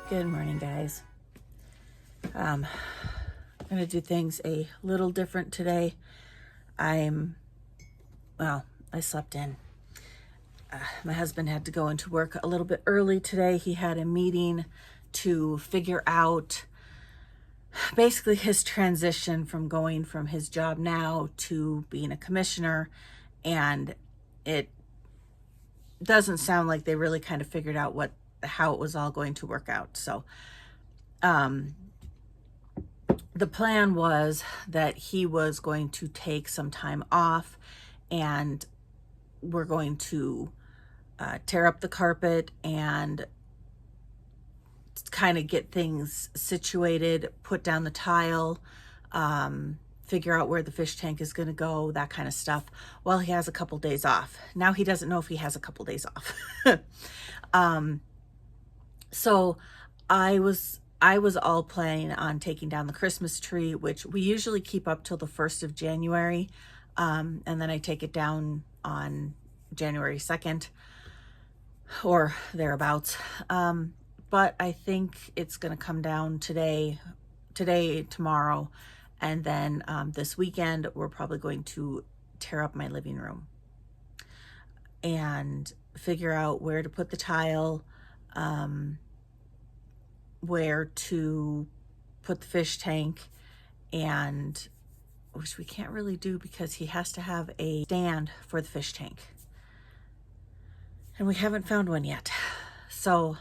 Good morning, guys. I'm going to do things a little different today. I slept in. My husband had to go into work a little bit early today. He had a meeting to figure out basically his transition from going from his job now to being a commissioner. And it doesn't sound like they really kind of figured out how it was all going to work out. So the plan was that he was going to take some time off, and we're going to tear up the carpet and kind of get things situated, put down the tile, figure out where the fish tank is going to go, that kind of stuff, while he has a couple days off. Now he doesn't know if he has a couple days off. So I was all planning on taking down the Christmas tree, which we usually keep up till the 1st of January. And then I take it down on January 2nd or thereabouts. But I think it's going to come down today, tomorrow. And then this weekend, we're probably going to tear up my living room and figure out where to put the tile, where to put the fish tank, and which we can't really do because he has to have a stand for the fish tank. And we haven't found one yet. So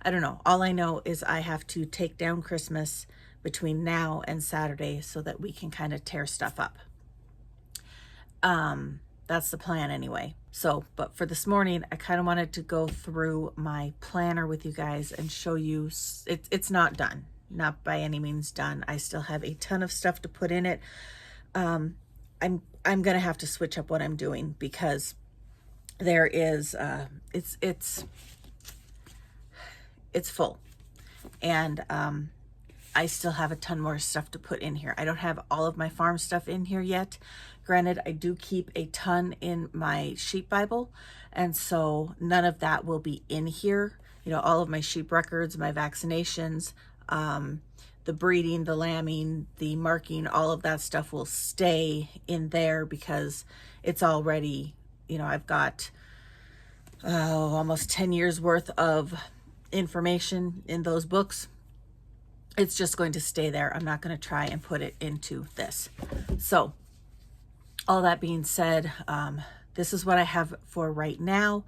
I don't know. All I know is I have to take down Christmas between now and Saturday so that we can kind of tear stuff up. That's the plan anyway. So, but for this morning, I kind of wanted to go through my planner with you guys and show you it's not done. Not by any means done. I still have a ton of stuff to put in it. I'm going to have to switch up what I'm doing because there is, it's full. And, I still have a ton more stuff to put in here. I don't have all of my farm stuff in here yet. Granted, I do keep a ton in my sheep Bible, and so none of that will be in here. You know, all of my sheep records, my vaccinations, the breeding, the lambing, the marking, all of that stuff will stay in there because it's already, you know, I've got almost 10 years worth of information in those books. It's just going to stay there. I'm not going to try and put it into this. So all that being said, this is what I have for right now.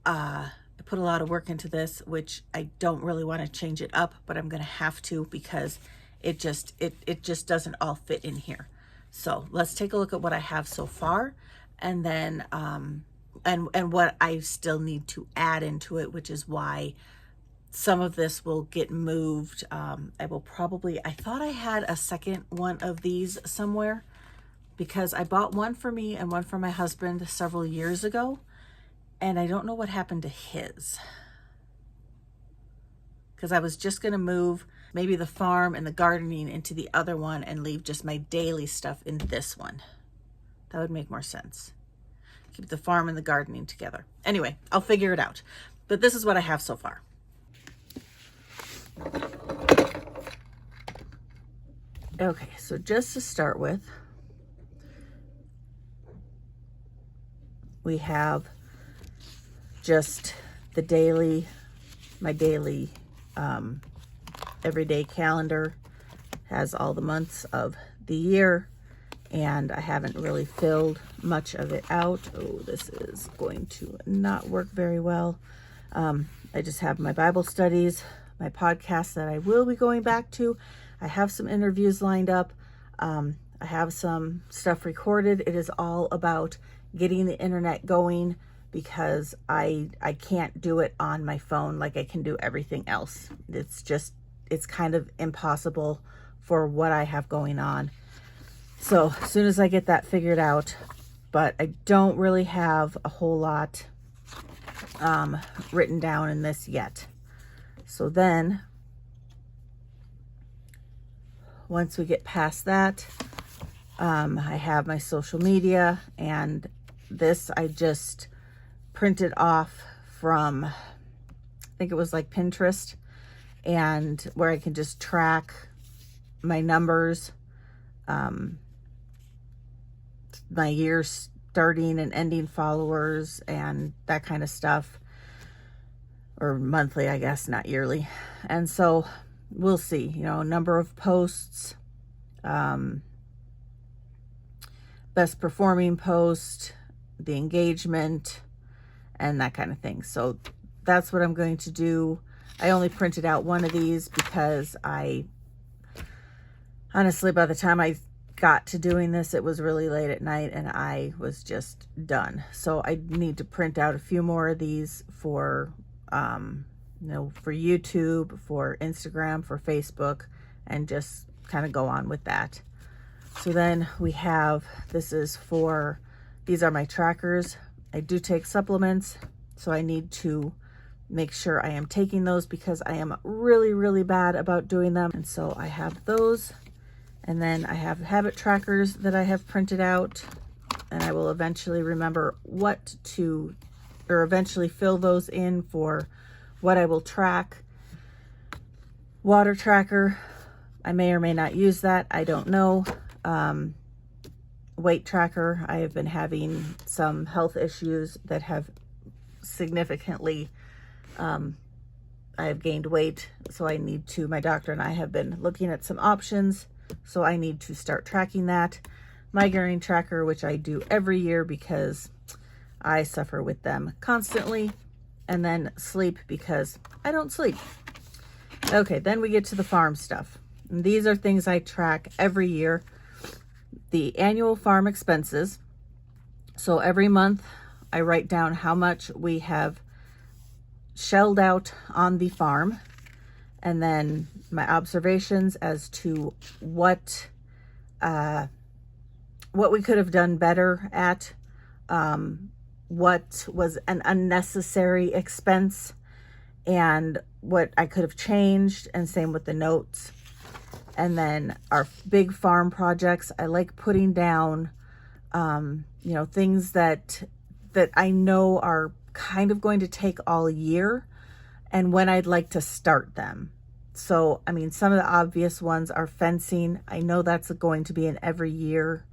I put a lot of work into this, which I don't really want to change it up, but I'm going to have to because it just doesn't all fit in here. So let's take a look at what I have so far, and then and what I still need to add into it, which is why some of this will get moved. I thought I had a second one of these somewhere because I bought one for me and one for my husband several years ago. And I don't know what happened to his. Because I was just going to move maybe the farm and the gardening into the other one and leave just my daily stuff in this one. That would make more sense. Keep the farm and the gardening together. Anyway, I'll figure it out. But this is what I have so far. Okay, so just to start with, we have just the my daily everyday calendar. Has all the months of the year, and I haven't really filled much of it out. Oh, this is going to not work very well. I just have my Bible studies, my podcast that I will be going back to. I have some interviews lined up. I have some stuff recorded. It is all about getting the internet going because I can't do it on my phone like I can do everything else. It's kind of impossible for what I have going on. So as soon as I get that figured out, but I don't really have a whole lot written down in this yet. So then once we get past that, I have my social media, and this I just printed off from, I think it was like Pinterest. and where I can just track my numbers, my year starting and ending followers and that kind of stuff, or monthly, I guess, not yearly. And so we'll see, you know, number of posts, best performing post, the engagement, and that kind of thing. So that's what I'm going to do. I only printed out one of these because honestly, by the time I got to doing this, it was really late at night and I was just done. So I need to print out a few more of these for, you know, for YouTube, for Instagram, for Facebook, and just kind of go on with that. So then we have, these are my trackers. I do take supplements, so I need to make sure I am taking those because I am really, really bad about doing them. And so I have those. And then I have habit trackers that I have printed out, and I will eventually remember eventually fill those in for what I will track. Water tracker, I may or may not use that. I don't know. Weight tracker, I have been having some health issues that have significantly, I have gained weight. So I need to, my doctor and I have been looking at some options. So I need to start tracking that. Migraine tracker, which I do every year because I suffer with them constantly. And then sleep, because I don't sleep. Okay, then we get to the farm stuff. And these are things I track every year. The annual farm expenses. So every month I write down how much we have shelled out on the farm. And then my observations as to what we could have done better at, what was an unnecessary expense, and what I could have changed, and same with the notes. And then our big farm projects, I like putting down, you know, things that I know are kind of going to take all year, and when I'd like to start them. So, I mean, some of the obvious ones are fencing. I know that's going to be an every year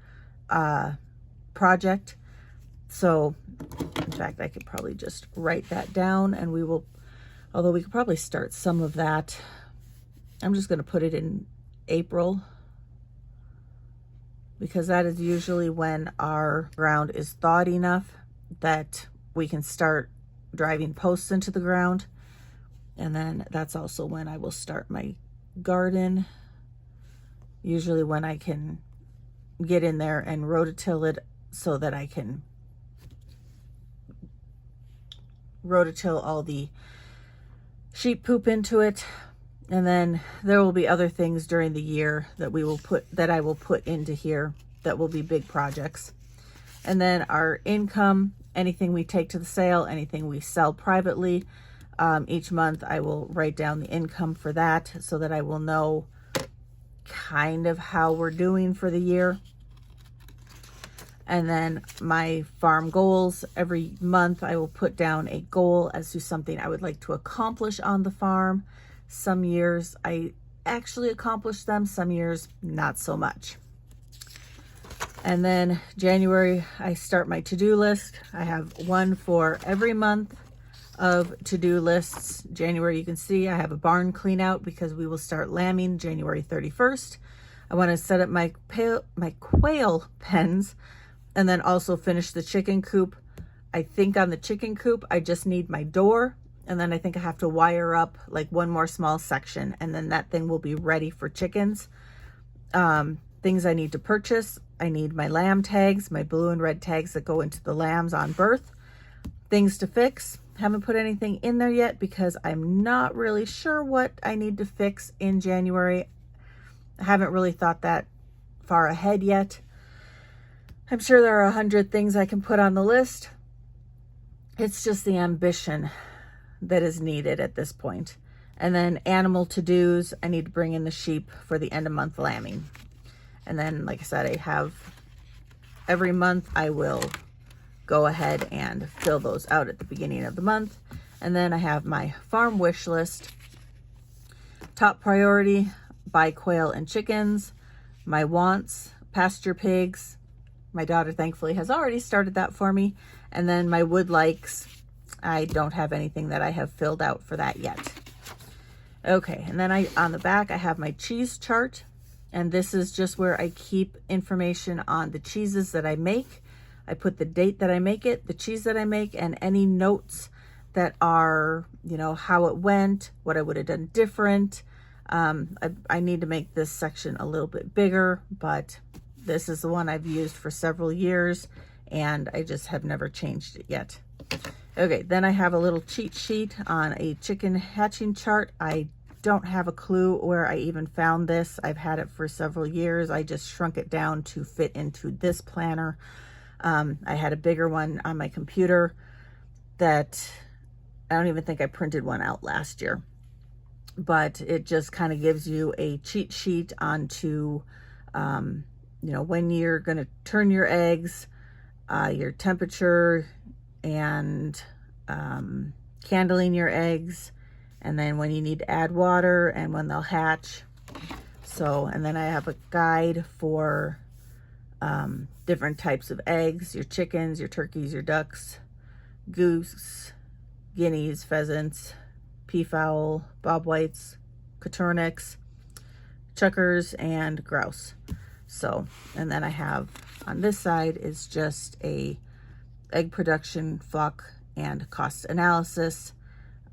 project. So, in fact, I could probably just write that down, and we will, although we could probably start some of that. I'm just going to put it in April, because that is usually when our ground is thawed enough that we can start driving posts into the ground. And then that's also when I will start my garden, usually when I can get in there and rototill it so that I can rototill all the sheep poop into it. And then there will be other things during the year that I will put into here that will be big projects. And then our income, anything we take to the sale, anything we sell privately, each month I will write down the income for that so that I will know kind of how we're doing for the year. And then my farm goals, every month I will put down a goal as to something I would like to accomplish on the farm. Some years I actually accomplish them, some years not so much. And then January, I start my to-do list. I have one for every month of to-do lists. January, you can see I have a barn clean out because we will start lambing January 31st. I want to set up my quail pens, and then also finish the chicken coop. I think on the chicken coop, I just need my door, and then I think I have to wire up like one more small section, and then that thing will be ready for chickens. Things I need to purchase. I need my lamb tags, my blue and red tags that go into the lambs on birth. Things to fix. Haven't put anything in there yet because I'm not really sure what I need to fix in January. I haven't really thought that far ahead yet. I'm sure there are 100 things I can put on the list. It's just the ambition that is needed at this point. And then animal to-dos, I need to bring in the sheep for the end of month lambing. And then, like I said, I have every month I will go ahead and fill those out at the beginning of the month. And then I have my farm wish list. top priority, buy quail and chickens. My wants, pasture pigs. My daughter thankfully has already started that for me. And then my would likes, I don't have anything that I have filled out for that yet. Okay, and then on the back I have my cheese chart, and this is just where I keep information on the cheeses that I make. I put the date that I make it, the cheese that I make, and any notes that are, you know, how it went, what I would have done different. I need to make this section a little bit bigger, but this is the one I've used for several years and I just have never changed it yet. Okay, then I have a little cheat sheet on a chicken hatching chart. I don't have a clue where I even found this. I've had it for several years. I just shrunk it down to fit into this planner. I had a bigger one on my computer that I don't even think I printed one out last year, but it just kind of gives you a cheat sheet onto, you know, when you're going to turn your eggs, your temperature, and candling your eggs, and then when you need to add water and when they'll hatch. So, and then I have a guide for different types of eggs, your chickens, your turkeys, your ducks, goose, guineas, pheasants, peafowl, bobwhites, coturnix, chuckers, and grouse. So, and then I have on this side is just a egg production, flock, and cost analysis.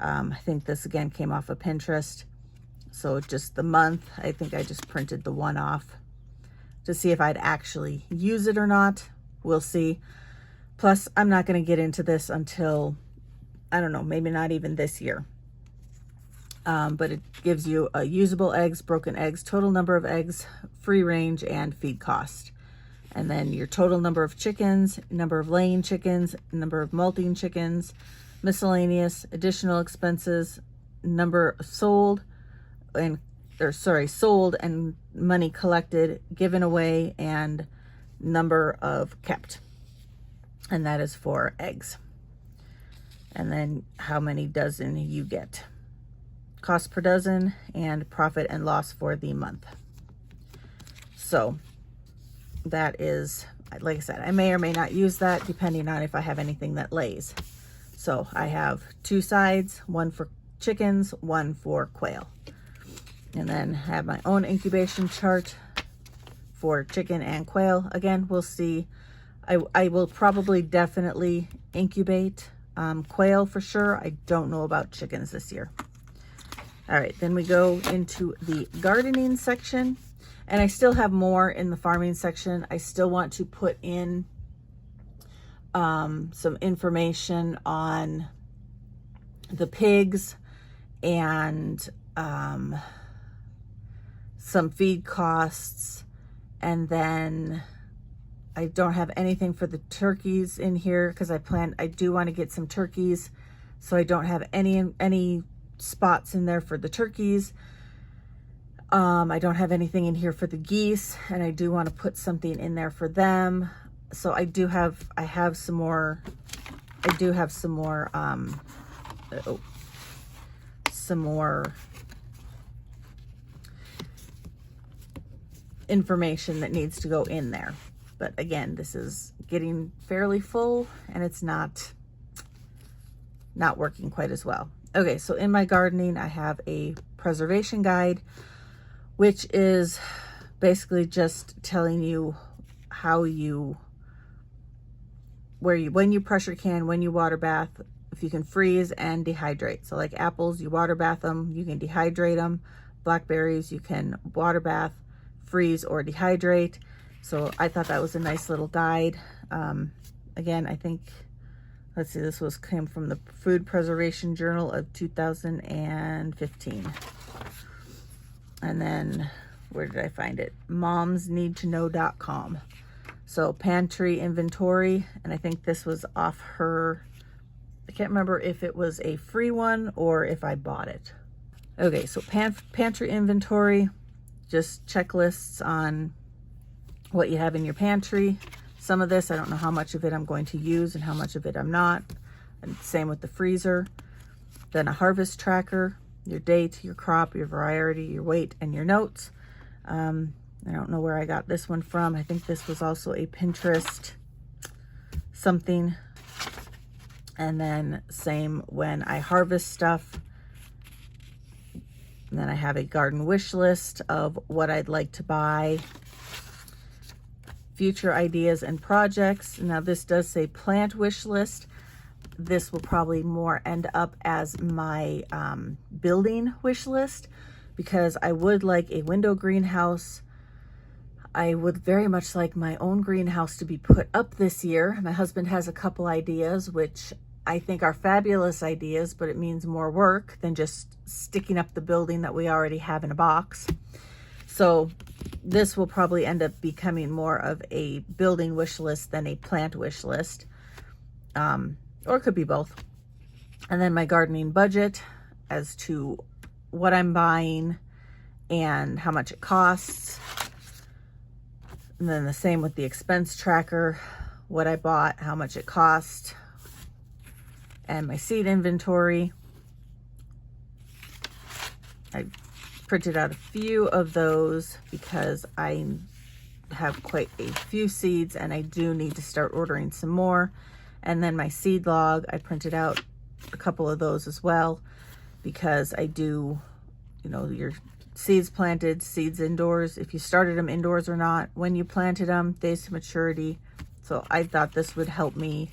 I think this again came off of Pinterest. So just the month, I think I just printed the one off to see if I'd actually use it or not. We'll see. Plus, I'm not going to get into this until, I don't know, maybe not even this year. But it gives you usable eggs, broken eggs, total number of eggs, free range, and feed cost. And then your total number of chickens, number of laying chickens, number of molting chickens, miscellaneous, additional expenses, number sold, sold and money collected, given away, and number of kept. And that is for eggs. And then how many dozen you get. Cost per dozen and profit and loss for the month. So that is, like I said, I may or may not use that depending on if I have anything that lays. So I have two sides, one for chickens, one for quail. And then have my own incubation chart for chicken and quail. Again, we'll see. I will probably definitely incubate quail for sure. I don't know about chickens this year. All right, then we go into the gardening section. And I still have more in the farming section. I still want to put in some information on the pigs and some feed costs. And then I don't have anything for the turkeys in here because I do want to get some turkeys. So I don't have any spots in there for the turkeys. I don't have anything in here for the geese, and I do want to put something in there for them. So I have some more information that needs to go in there. But again, this is getting fairly full and it's not working quite as well. Okay, so in my gardening, I have a preservation guide, which is basically just telling you when you pressure can, when you water bath, if you can freeze and dehydrate. So like apples, you water bath them, you can dehydrate them. Blackberries, you can water bath, freeze, or dehydrate. So I thought that was a nice little guide. Again, I think, let's see, this came from the Food Preservation Journal of 2015. And then, where did I find it? momsneedtoknow.com. So pantry inventory, and I think this was off her, I can't remember if it was a free one or if I bought it. Okay, so pantry inventory, just checklists on what you have in your pantry. Some of this, I don't know how much of it I'm going to use and how much of it I'm not. And same with the freezer. Then a harvest tracker, your date, your crop, your variety, your weight, and your notes. I don't know where I got this one from. I think this was also a Pinterest something. And then same when I harvest stuff. And then I have a garden wish list of what I'd like to buy, future ideas and projects. Now this does say plant wish list. This will probably more end up as my building wish list, because I would like a window greenhouse. I would very much like my own greenhouse to be put up this year. My husband has a couple ideas, which I think are fabulous ideas, but it means more work than just sticking up the building that we already have in a box. So this will probably end up becoming more of a building wish list than a plant wish list. Or it could be both. And then my gardening budget as to what I'm buying and how much it costs. And then the same with the expense tracker, what I bought, how much it cost, and my seed inventory. I printed out a few of those because I have quite a few seeds and I do need to start ordering some more. And then my seed log, I printed out a couple of those as well, because I do, you know, your seeds planted, seeds indoors, if you started them indoors or not, when you planted them, days to maturity. So I thought this would help me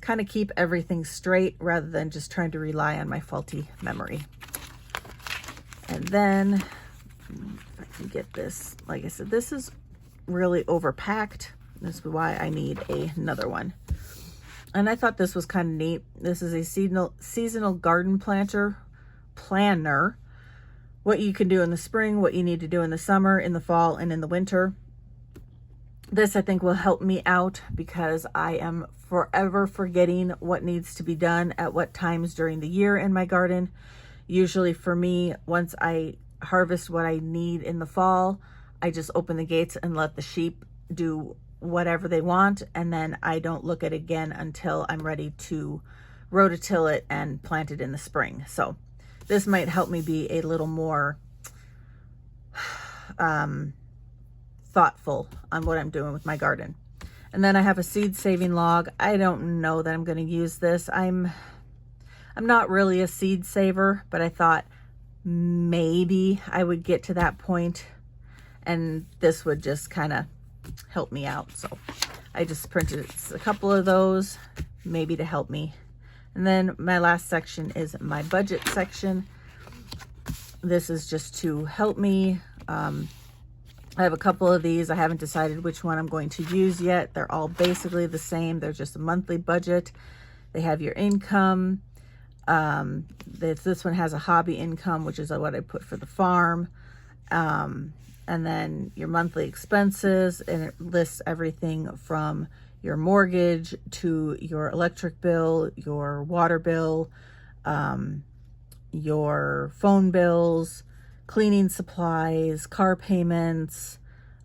kind of keep everything straight rather than just trying to rely on my faulty memory. And then, if I can get this, like I said, this is really overpacked. This is why I need another one. And I thought this was kind of neat. This is a seasonal garden planner. What you can do in the spring, what you need to do in the summer, in the fall, and in the winter. This, I think, will help me out because I am forever forgetting what needs to be done at what times during the year in my garden. Usually for me, once I harvest what I need in the fall, I just open the gates and let the sheep do whatever they want, and then I don't look at it again until I'm ready to rototill it and plant it in the spring. So this might help me be a little more thoughtful on what I'm doing with my garden. And then I have a seed saving log. I don't know that I'm going to use this. I'm not really a seed saver, but I thought maybe I would get to that point and this would just kind of help me out. So I just printed a couple of those, maybe to help me. And then my last section is my budget section. This is just to help me. I have a couple of these. I haven't decided which one I'm going to use yet. They're all basically the same. They're just a monthly budget. They have your income. This one has a hobby income, which is what I put for the farm. And then your monthly expenses, and it lists everything from your mortgage to your electric bill, your water bill, your phone bills, cleaning supplies, car payments,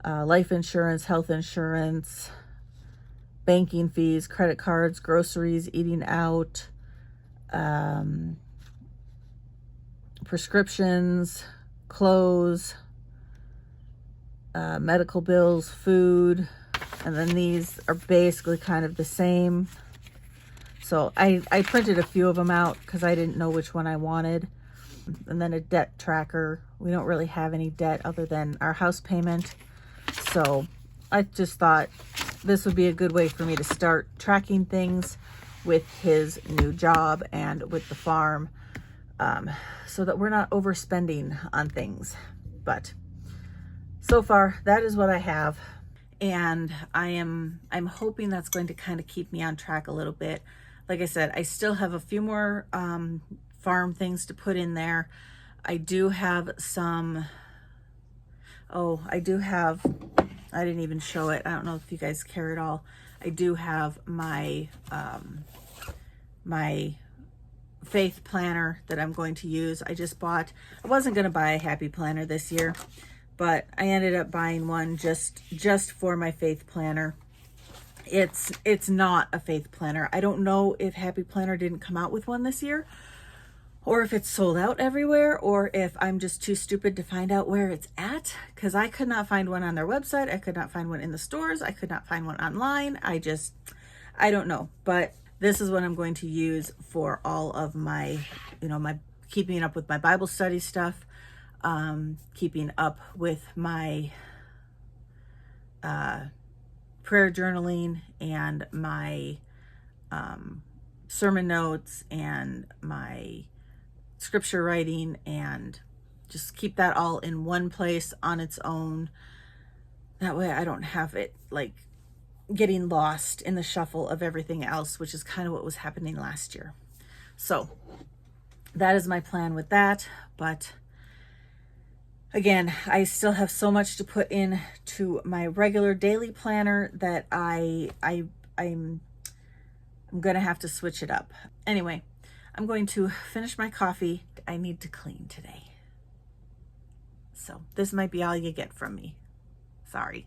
life insurance, health insurance, banking fees, credit cards, groceries, eating out, prescriptions, clothes, medical bills, food. And then these are basically kind of the same. So I printed a few of them out because I didn't know which one I wanted. And then a debt tracker. We don't really have any debt other than our house payment. So I just thought this would be a good way for me to start tracking things with his new job and with the farm, so that we're not overspending on things. But so far, that is what I have. And I'm hoping that's going to kind of keep me on track a little bit. Like I said, I still have a few more farm things to put in there. I do have some, I didn't even show it. I don't know if you guys care at all. I do have my, my faith planner that I'm going to use. I wasn't going to buy a happy planner this year, but I ended up buying one just for my faith planner. It's not a faith planner. I don't know if Happy Planner didn't come out with one this year, or if it's sold out everywhere, or if I'm just too stupid to find out where it's at, because I could not find one on their website. I could not find one in the stores. I could not find one online. I don't know, but this is what I'm going to use for all of my, my keeping up with my Bible study stuff, keeping up with my prayer journaling and my sermon notes and my scripture writing, and just keep that all in one place on its own. That way I don't have it like getting lost in the shuffle of everything else, which is kind of what was happening last year. So that is my plan with that. But again, I still have so much to put in to my regular daily planner that I'm going to have to switch it up. Anyway, I'm going to finish my coffee. I need to clean today. So this might be all you get from me. Sorry.